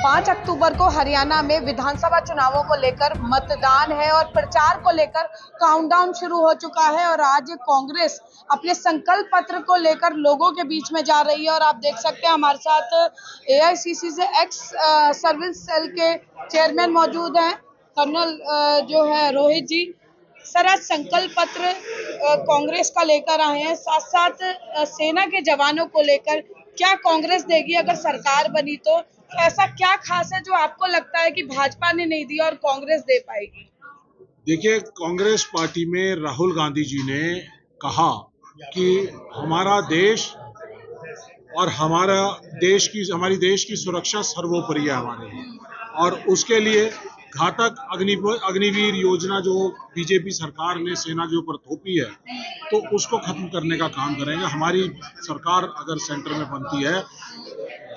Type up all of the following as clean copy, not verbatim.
5 अक्टूबर को हरियाणा में विधानसभा चुनावों को लेकर मतदान है और प्रचार को लेकर काउंटडाउन शुरू हो चुका है और आज कांग्रेस अपने संकल्प पत्र को लेकर लोगों के बीच में जा रही है। और आप देख सकते हैं हमारे साथ एआईसीसी से एक्स सर्विस सेल के चेयरमैन मौजूद हैं, कर्नल जो है रोहित जी। सर, आज संकल्प पत्र कांग्रेस का लेकर आए हैं, साथ साथ सेना के जवानों को लेकर क्या कांग्रेस देगी अगर सरकार बनी तो ऐसा क्या खास है जो आपको लगता है कि भाजपा ने नहीं दिया और कांग्रेस दे पाएगी? देखिए, कांग्रेस पार्टी में राहुल गांधी जी ने कहा कि हमारा देश और हमारी देश की सुरक्षा सर्वोपरि है हमारे लिए, और उसके लिए घातक अग्निवीर योजना जो बीजेपी सरकार ने सेना के ऊपर थोपी है, तो उसको खत्म करने का काम करेंगे। हमारी सरकार अगर सेंटर में बनती है,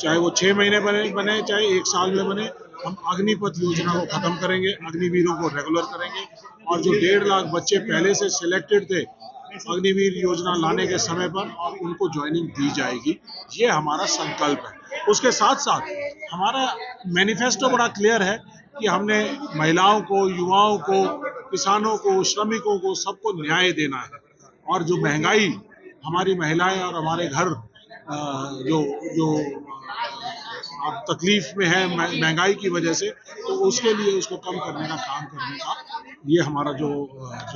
चाहे वो 6 महीने बने चाहे 1 साल में बने, हम अग्निपथ योजना को खत्म करेंगे, अग्निवीरों को रेगुलर करेंगे, और जो 1.5 लाख बच्चे पहले से सिलेक्टेड थे अग्निवीर योजना लाने के समय पर, और उनको ज्वाइनिंग दी जाएगी। ये हमारा संकल्प है। उसके साथ साथ हमारा मैनिफेस्टो बड़ा क्लियर है कि हमने महिलाओं को, युवाओं को, किसानों को, श्रमिकों को, सबको न्याय देना है। और जो महंगाई, हमारी महिलाएं और हमारे घर जो अब तकलीफ में है महंगाई की वजह से, तो उसके लिए उसको कम करने का काम करने का ये हमारा जो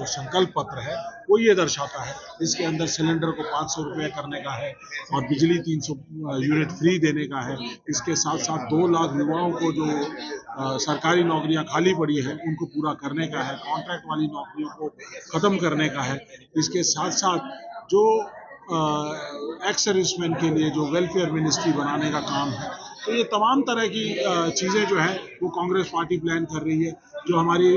संकल्प पत्र है वो ये दर्शाता है। इसके अंदर सिलेंडर को 500 रुपये करने का है और बिजली 300 यूनिट फ्री देने का है। इसके साथ साथ 2 लाख युवाओं को जो सरकारी नौकरियां खाली पड़ी है उनको पूरा करने का है, कॉन्ट्रैक्ट वाली नौकरियों को खत्म करने का है। इसके साथ साथ जो एक्स सर्विसमैन के लिए जो वेलफेयर मिनिस्ट्री बनाने का काम है, तो ये तमाम तरह की चीज़ें जो है वो कांग्रेस पार्टी प्लान कर रही है। जो हमारी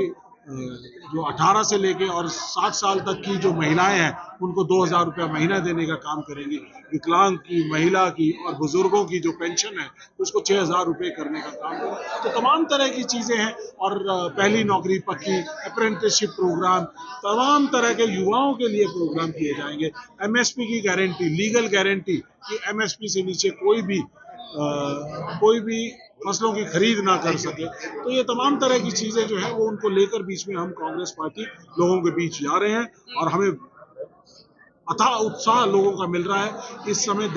जो 18 से लेके और 60 साल तक की जो महिलाएं हैं उनको 2000 रुपया महीना देने का काम करेंगे। विकलांग की, महिला की और बुजुर्गों की जो पेंशन है उसको 6000 रुपये करने का काम करेंगे। तो तमाम तरह की चीज़ें हैं, और पहली नौकरी पक्की, अप्रेंटिसशिप प्रोग्राम, तमाम तरह के युवाओं के लिए प्रोग्राम किए जाएंगे। एमएसपी की गारंटी, लीगल गारंटी कि एमएसपी से नीचे कोई भी फसलों की खरीद ना कर सके। तो ये तमाम तरह की चीजें जो है वो उनको लेकर बीच में हम कांग्रेस पार्टी लोगों के बीच जा रहे हैं, और हमें अथाह उत्साह लोगों का मिल रहा है। इस समय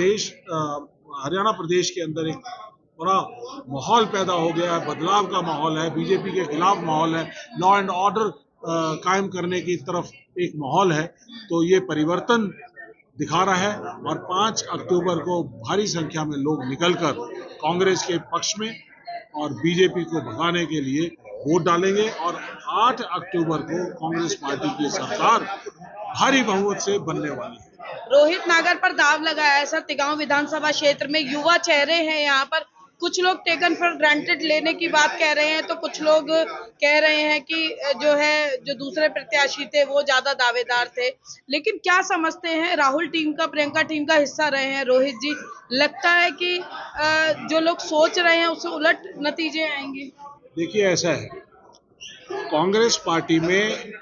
हरियाणा प्रदेश के अंदर एक बड़ा माहौल पैदा हो गया है, बदलाव का माहौल है, बीजेपी के खिलाफ माहौल है, लॉ एंड ऑर्डर कायम करने की तरफ एक माहौल है। तो ये परिवर्तन दिखा रहा है, और 5 अक्टूबर को भारी संख्या में लोग निकलकर कांग्रेस के पक्ष में और बीजेपी को भगाने के लिए वोट डालेंगे, और 8 अक्टूबर को कांग्रेस पार्टी की सरकार भारी बहुमत से बनने वाली है। रोहित नागर पर दाव लगाया है सर, तिगांव विधानसभा क्षेत्र में युवा चेहरे हैं यहाँ पर। कुछ लोग टेकन फॉर ग्रांटेड लेने की बात कह रहे हैं, तो कुछ लोग कह रहे हैं कि जो दूसरे प्रत्याशी थे वो ज्यादा दावेदार थे। लेकिन क्या समझते हैं, राहुल टीम का, प्रियंका टीम का हिस्सा रहे हैं रोहित जी, लगता है कि जो लोग सोच रहे हैं उससे उलट नतीजे आएंगे? देखिए, ऐसा है, कांग्रेस पार्टी में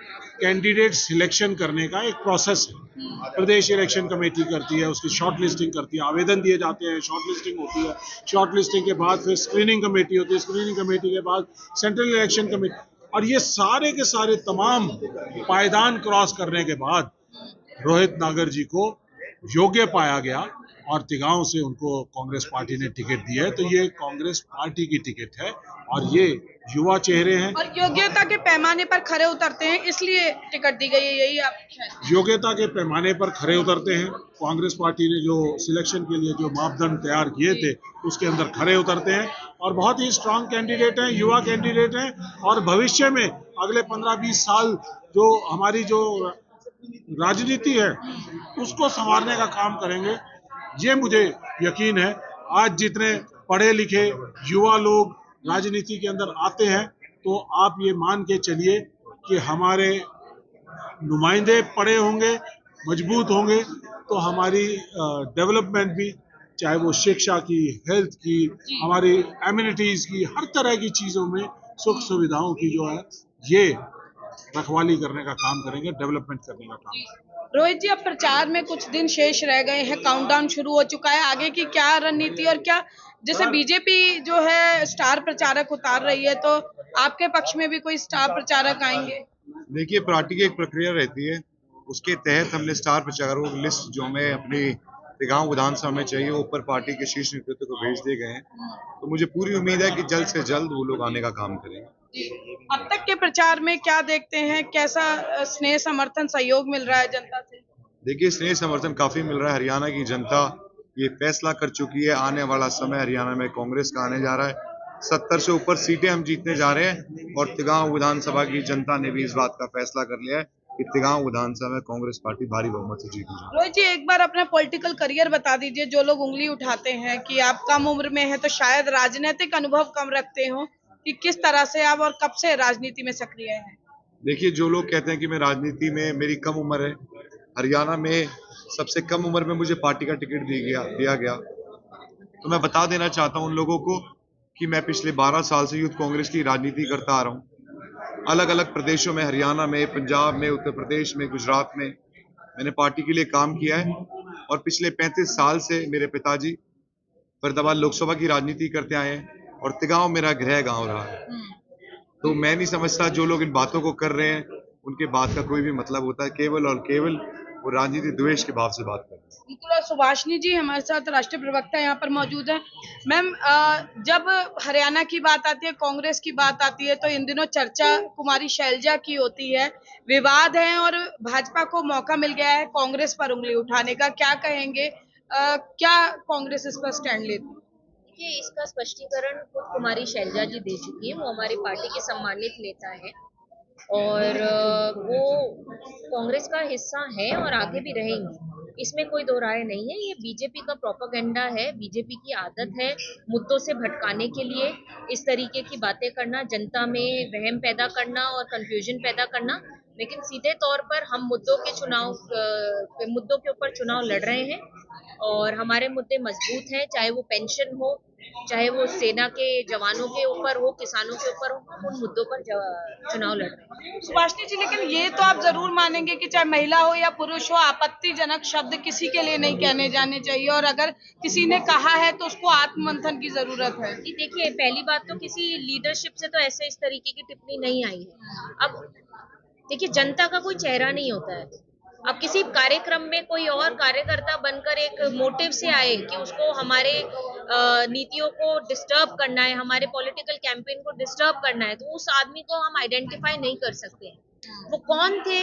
कैंडिडेट सिलेक्शन करने का एक प्रोसेस है। प्रदेश इलेक्शन कमेटी करती है, उसकी शॉर्ट लिस्टिंग करती है, आवेदन दिए जाते हैं, शॉर्ट लिस्टिंग होती है, शॉर्ट लिस्टिंग के बाद फिर स्क्रीनिंग कमेटी होती है, स्क्रीनिंग कमेटी के बाद सेंट्रल इलेक्शन कमेटी, और ये सारे के सारे तमाम पायदान क्रॉस करने के बाद रोहित नागर जी को योग्य पाया गया और तिगांव से उनको कांग्रेस पार्टी ने टिकट दिया है। तो ये कांग्रेस पार्टी की टिकट है, और ये युवा चेहरे हैं और योग्यता के पैमाने पर खरे उतरते हैं, इसलिए टिकट दी गई है, यही आप? योग्यता के पैमाने पर खरे उतरते हैं। कांग्रेस पार्टी ने जो सिलेक्शन के लिए जो मापदंड तैयार किए थे उसके अंदर खरे उतरते हैं, और बहुत ही स्ट्रांग कैंडिडेट हैं, युवा कैंडिडेट हैं, और भविष्य में अगले 15-20 साल जो हमारी जो राजनीति है उसको संवारने का काम करेंगे, ये मुझे यकीन है। आज जितने पढ़े लिखे युवा लोग राजनीति के अंदर आते हैं, तो आप ये मान के चलिए कि हमारे नुमाइंदे पढ़े होंगे, मजबूत होंगे, तो हमारी डेवलपमेंट भी, चाहे वो शिक्षा की, हेल्थ की, हमारी एमिनिटीज़ की, हर तरह की चीज़ों में सुख सुविधाओं की जो है ये रखवाली करने का काम करेंगे, डेवलपमेंट करने का काम करेंगे। रोहित जी, अब प्रचार में कुछ दिन शेष रह गए हैं, काउंटडाउन शुरू हो चुका है, आगे की क्या रणनीति और क्या, जैसे बीजेपी जो है स्टार प्रचारक उतार रही है, तो आपके पक्ष में भी कोई स्टार प्रचारक आएंगे? देखिए, पार्टी की एक प्रक्रिया रहती है, उसके तहत हमने स्टार प्रचारकों की लिस्ट जो हमें अपनी गांव विधानसभा में चाहिए ऊपर पार्टी के शीर्ष नेतृत्व को भेज दिए गए हैं। तो मुझे पूरी उम्मीद है कि जल्द से जल्द वो लोग आने का काम करेंगे। अब तक के प्रचार में क्या देखते हैं, कैसा स्नेह समर्थन सहयोग मिल रहा है जनता से? देखिए, स्नेह समर्थन काफी मिल रहा है। हरियाणा की जनता ये फैसला कर चुकी है, आने वाला समय हरियाणा में कांग्रेस का आने जा रहा है। 70 से ऊपर सीटें हम जीतने जा रहे हैं और तिगांव विधानसभा की जनता ने भी इस बात का फैसला कर लिया है कि तिगांव विधानसभा में कांग्रेस पार्टी भारी बहुमत से जीतेगी। रोहित जी, एक बार अपना पॉलिटिकल करियर बता दीजिए। जो लोग उंगली उठाते हैं कि आप कम उम्र में हैं तो शायद राजनीतिक अनुभव कम रखते हो, कि किस तरह से आप और कब से राजनीति में सक्रिय हैं? देखिए, जो लोग कहते हैं कि मैं राजनीति में मेरी कम उम्र है, हरियाणा में सबसे कम उम्र में मुझे पार्टी का टिकट दिया गया। तो मैं बता देना चाहता हूं उन लोगों को कि मैं पिछले 12 साल से यूथ कांग्रेस की राजनीति करता आ रहा हूं। अलग अलग प्रदेशों में, हरियाणा में, पंजाब में, उत्तर प्रदेश में, गुजरात में मैंने पार्टी के लिए काम किया है और पिछले 35 साल से मेरे पिताजी फरीदाबाद लोकसभा की राजनीति करते आए हैं और तिगांव मेरा गृह गांव रहा है। तो मैं नहीं समझता जो लोग इन बातों को कर रहे हैं उनके बात का कोई भी मतलब होता है। केवल और केवल वो राजनीति द्वेष के भाव से बात कर रहे हैं। बिल्कुल। और सुभाषिनी जी हमारे साथ राष्ट्रीय प्रवक्ता यहाँ पर मौजूद है। मैम, जब हरियाणा की बात आती है, कांग्रेस की बात आती है, तो इन दिनों चर्चा कुमारी शैलजा की होती है, विवाद है और भाजपा को मौका मिल गया है कांग्रेस पर उंगली उठाने का। क्या कहेंगे, क्या कांग्रेस इस पर स्टैंड लेती है? देखिए, इसका स्पष्टीकरण खुद कुमारी शैलजा जी दे चुकी है। वो हमारी पार्टी की सम्मानित नेता है और वो कांग्रेस का हिस्सा है और आगे भी रहेंगी, इसमें कोई दो राय नहीं है। ये बीजेपी का प्रोपेगेंडा है, बीजेपी की आदत है मुद्दों से भटकाने के लिए इस तरीके की बातें करना, जनता में वहम पैदा करना और कंफ्यूजन पैदा करना। लेकिन सीधे तौर पर हम मुद्दों के ऊपर चुनाव लड़ रहे हैं और हमारे मुद्दे मजबूत हैं, चाहे वो पेंशन हो, चाहे वो सेना के जवानों के ऊपर हो, किसानों के ऊपर हो, हम उन मुद्दों पर चुनाव लड़ रहे हैं। सुभाषिनी जी, लेकिन ये तो आप जरूर मानेंगे कि चाहे महिला हो या पुरुष हो, आपत्तिजनक शब्द किसी के लिए नहीं कहने जाने चाहिए और अगर किसी ने कहा है तो उसको आत्ममंथन की जरूरत है। देखिए, पहली बात तो किसी लीडरशिप से तो ऐसे इस तरीके की टिप्पणी नहीं आई है। अब देखिए, जनता का कोई चेहरा नहीं होता है। अब किसी कार्यक्रम में कोई और कार्यकर्ता बनकर एक मोटिव से आए कि उसको हमारे नीतियों को डिस्टर्ब करना है, हमारे पॉलिटिकल कैंपेन को डिस्टर्ब करना है, तो उस आदमी को हम आइडेंटिफाई नहीं कर सकते। वो कौन थे,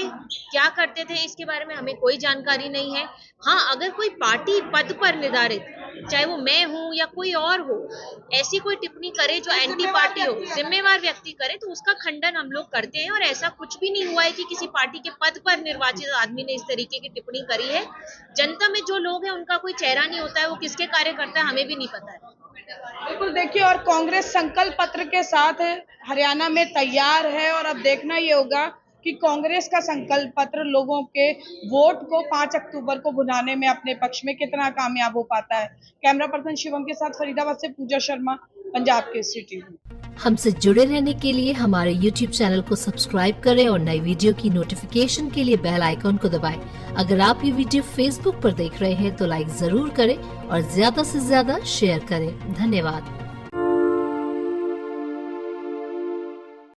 क्या करते थे, इसके बारे में हमें कोई जानकारी नहीं है। हाँ, अगर कोई पार्टी पद पर निर्धारित, चाहे वो मैं हूं या कोई और हो, ऐसी कोई टिप्पणी करे जो एंटी पार्टी हो, जिम्मेवार व्यक्ति करे, तो उसका खंडन हम लोग करते हैं। और ऐसा कुछ भी नहीं हुआ है कि किसी पार्टी के पद पर निर्वाचित आदमी ने इस तरीके की टिप्पणी करी है। जनता में जो लोग हैं उनका कोई चेहरा नहीं होता है, वो किसके कार्यकर्ता है हमें भी नहीं पता है। बिल्कुल। देखिए, और कांग्रेस संकल्प पत्र के साथ हरियाणा में तैयार है और अब देखना ये होगा कि कांग्रेस का संकल्प पत्र लोगों के वोट को 5 अक्टूबर को भुनाने में अपने पक्ष में कितना कामयाब हो पाता है। कैमरा पर्सन शिवम के साथ फरीदाबाद से पूजा शर्मा, पंजाब केसरी टीवी। हमसे जुड़े रहने के लिए हमारे YouTube चैनल को सब्सक्राइब करें और नई वीडियो की नोटिफिकेशन के लिए बेल आइकॉन को दबाएं। अगर आप ये वीडियो Facebook पर देख रहे हैं तो लाइक जरूर करें और ज्यादा से ज्यादा शेयर करें। धन्यवाद।